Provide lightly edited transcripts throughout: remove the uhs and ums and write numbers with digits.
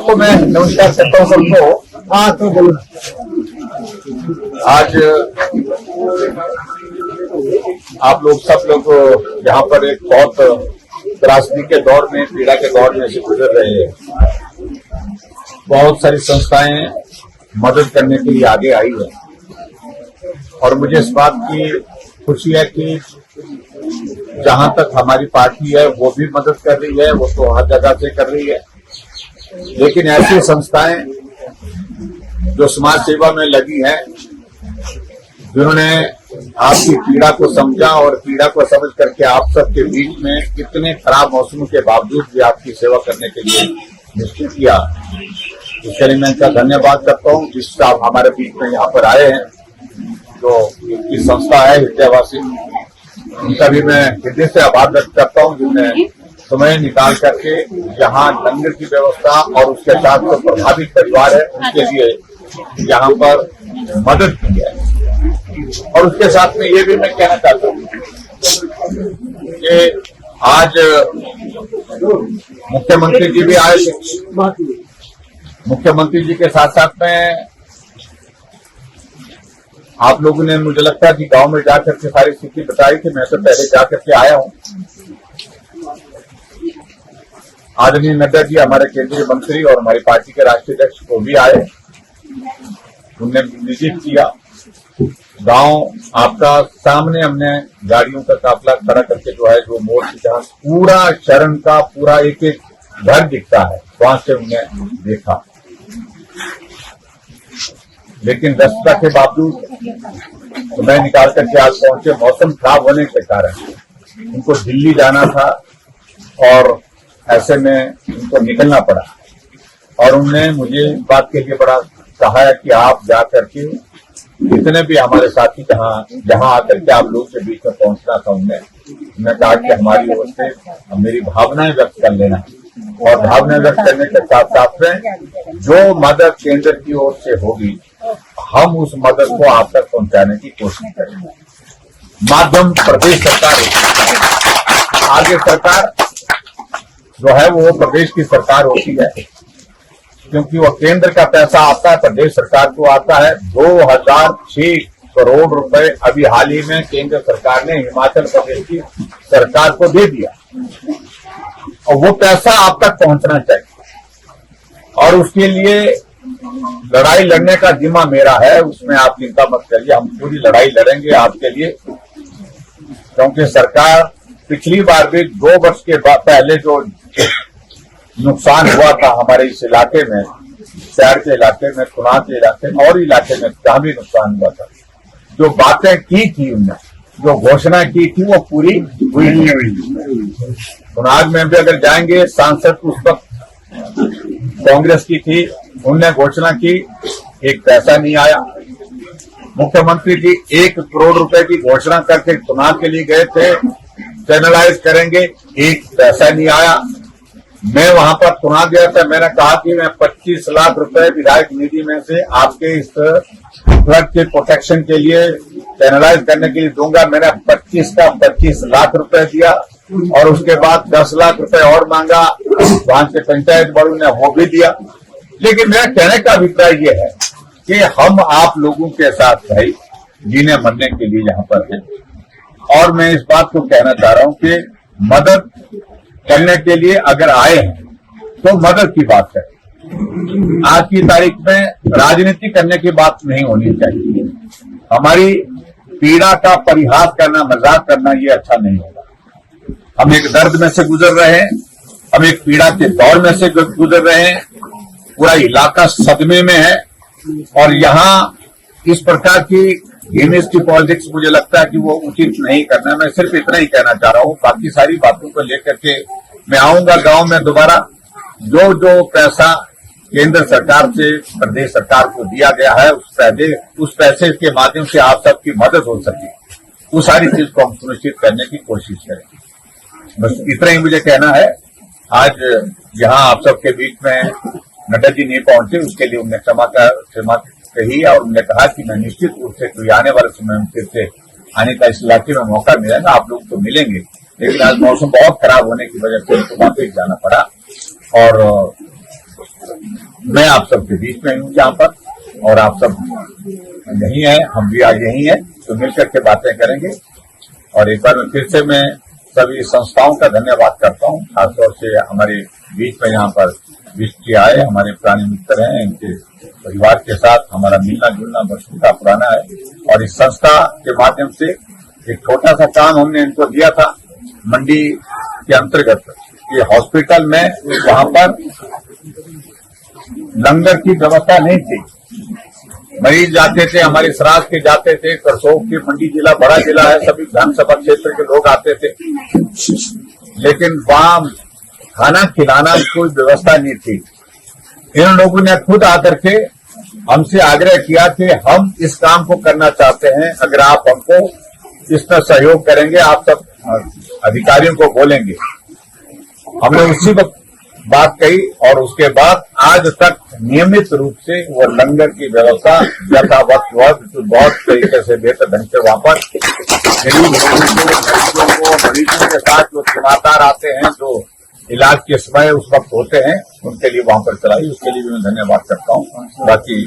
देखो मैं नमस्कार करता हूँ सबको। हाँ तो बोलो। आज आप लोग सब लोग यहाँ पर एक बहुत त्रासदी के दौर में, पीड़ा के दौर में से गुजर रहे हैं। बहुत सारी संस्थाएं मदद करने के लिए आगे आई है और मुझे इस बात की खुशी है कि जहां तक हमारी पार्टी है वो भी मदद कर रही है, वो तो हर जगह से कर रही है। लेकिन ऐसी संस्थाएं जो समाज सेवा में लगी हैं, जिन्होंने आपकी पीड़ा को समझा और पीड़ा को समझ करके आप सबके बीच में कितने खराब मौसम के बावजूद भी आपकी सेवा करने के लिए निश्चित किया, इसके लिए मैं इनका धन्यवाद करता हूँ। जिससे आप हमारे बीच में यहाँ पर आए हैं, जो इनकी संस्था है हृदयवासी, उनका भी मैं हृदय से आभार व्यक्त करता हूँ, जिन्होंने समय निकाल करके यहाँ लंगर की व्यवस्था और उसके साथ जो प्रभावित परिवार है उनके लिए यहाँ पर मदद की है। और उसके साथ में ये भी मैं कहना चाहता हूँ कि आज मुख्यमंत्री जी भी आए थे। मुख्यमंत्री जी के साथ साथ में आप लोगों ने, मुझे लगता है कि गांव में जाकर के सारी स्थिति बताई थी। मैं तो पहले जाकर के आया हूं। आदरणीय नड्डा जी हमारे केंद्रीय मंत्री और हमारी पार्टी के राष्ट्रीय अध्यक्ष को भी आए, उनने विजिट किया। गांव आपका सामने हमने गाड़ियों का काफिला खड़ा करके जो है, जो मोड़ से जहां पूरा शरण का पूरा एक एक घर दिखता है, वहां से हमने देखा। लेकिन व्यस्तता के बावजूद समय निकाल करके आज पहुंचे। मौसम खराब होने के कारण उनको दिल्ली जाना था और ऐसे में उनको निकलना पड़ा। और उन्होंने मुझे इस बात के लिए बड़ा कहा है कि आप जा करके जितने भी हमारे साथी जहां आकर के आप लोग के बीच में पहुंचना था, उन्होंने कहा कि हमारी ओर से मेरी भावनाएं व्यक्त कर लेना और भावनाएं व्यक्त करने के साथ साथ में जो मदद केंद्र की ओर से होगी, हम उस मदद को आप तक पहुंचाने की कोशिश करेंगे। माध्यम प्रदेश सरकार है, आगे सरकार जो है वो प्रदेश की सरकार होती है, क्योंकि वो केंद्र का पैसा आता है, प्रदेश सरकार को आता है। 2006 करोड़ रुपए अभी हाल ही में केंद्र सरकार ने हिमाचल प्रदेश की सरकार को दे दिया और वो पैसा आप तक पहुंचना चाहिए। और उसके लिए लड़ाई लड़ने का जिम्मा मेरा है, उसमें आप चिंता मत करिए। हम पूरी लड़ाई लड़ेंगे आपके लिए, क्योंकि सरकार पिछली बार भी 2 वर्ष के पहले जो नुकसान हुआ था हमारे इस इलाके में, शहर के इलाके में, खुना के इलाके में और इलाके में जहां भी नुकसान हुआ था, जो बातें की थी उन्होंने, जो घोषणा की थी, वो पूरी हुई नहीं हुई। खुनाग में भी अगर जाएंगे, सांसद उस वक्त कांग्रेस की थी, उनने घोषणा की, एक पैसा नहीं आया। मुख्यमंत्री जी 1 करोड़ रुपए की घोषणा करके चुनाव के लिए गए थे, चैनलाइज करेंगे, एक पैसा नहीं आया। मैं वहां पर चुनाव गया था, मैंने कहा कि मैं 25 लाख रुपए विधायक निधि में से आपके इस फ्लड के प्रोटेक्शन के लिए चैनलाइज करने के लिए दूंगा। मैंने 25 का 25 लाख रुपए दिया और उसके बाद 10 लाख रुपए और मांगा, वहां के पंचायत बड़ों ने वो भी दिया। लेकिन मेरा कहने का अभिप्राय ये है कि हम आप लोगों के साथ भाई जीने मरने के लिए यहाँ पर हैं। और मैं इस बात को कहना चाह रहा हूं कि मदद करने के लिए अगर आए हैं तो मदद की बात करें। आज की तारीख में राजनीति करने की बात नहीं होनी चाहिए। हमारी पीड़ा का परिहास करना, मजाक करना, ये अच्छा नहीं होगा। हम एक दर्द में से गुजर रहे हैं, हम एक पीड़ा के दौर में से गुजर रहे हैं, पूरा इलाका सदमे में है। और यहाँ इस प्रकार की यूनिवर्सिटी पॉलिटिक्स मुझे लगता है कि वो उचित नहीं करना। मैं सिर्फ इतना ही कहना चाह रहा हूँ, बाकी सारी बातों को लेकर के मैं आऊंगा गांव में दोबारा। जो जो पैसा केंद्र सरकार से प्रदेश सरकार को दिया गया है, उस पैसे के माध्यम से आप सबकी मदद हो सके, वो सारी चीज को हम सुनिश्चित करने की कोशिश करेंगे। बस इतना ही मुझे कहना है। आज यहाँ आप सबके बीच में नड्डा जी नहीं पहुंचे, उसके लिए उन्हें क्षमा कही और उन्होंने कहा कि मैं निश्चित रूप से कोई आने वाले समय में फिर से आने का इस इलाके में मौका मिलेगा, आप लोग तो मिलेंगे। लेकिन आज मौसम बहुत खराब होने की वजह से उनको वापस जाना पड़ा और मैं आप सबके बीच में हूँ यहाँ पर, और आप सब यहीं हैं, हम भी आज यहीं हैं, तो मिलकर के बातें करेंगे। और एक बार फिर से मैं सभी संस्थाओं का धन्यवाद करता हूँ, खासतौर से हमारे बीच में यहाँ पर विष्टि आए, हमारे पुराने मित्र हैं, इनके परिवार के साथ हमारा मिलना जुलना वर्षों का पुराना है। और इस संस्था के माध्यम से एक छोटा सा काम हमने इनको दिया था मंडी के अंतर्गत, ये हॉस्पिटल में वहां पर लंगर की व्यवस्था नहीं थी। मरीज जाते थे, हमारे श्राद्ध के जाते थे, करसोग के मंडी जिला बड़ा जिला है, सभी विधानसभा क्षेत्र के लोग आते थे, लेकिन वहां खाना खिलाना कोई व्यवस्था नहीं थी। इन लोगों ने खुद आकर के हमसे आग्रह किया कि हम इस काम को करना चाहते हैं, अगर आप हमको इसमें सहयोग करेंगे, आप सब अधिकारियों को बोलेंगे। हमने उसी वक्त बात कही और उसके बाद आज तक नियमित रूप से वो लंगर की व्यवस्था यथावत हुआ, बहुत तरीके से बेहतर ढंग से वहां पर मरीजों के साथ जो तीमारदार आते हैं, जो इलाज के समय उस वक्त होते हैं, उनके लिए वहां पर चलाई, उसके लिए भी मैं धन्यवाद करता हूँ। बाकी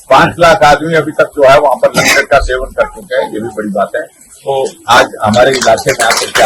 5 लाख आदमी अभी तक जो है वहां पर लंगर का सेवन कर चुके हैं, ये भी बड़ी बात है। तो आज हमारे इलाके में आकर के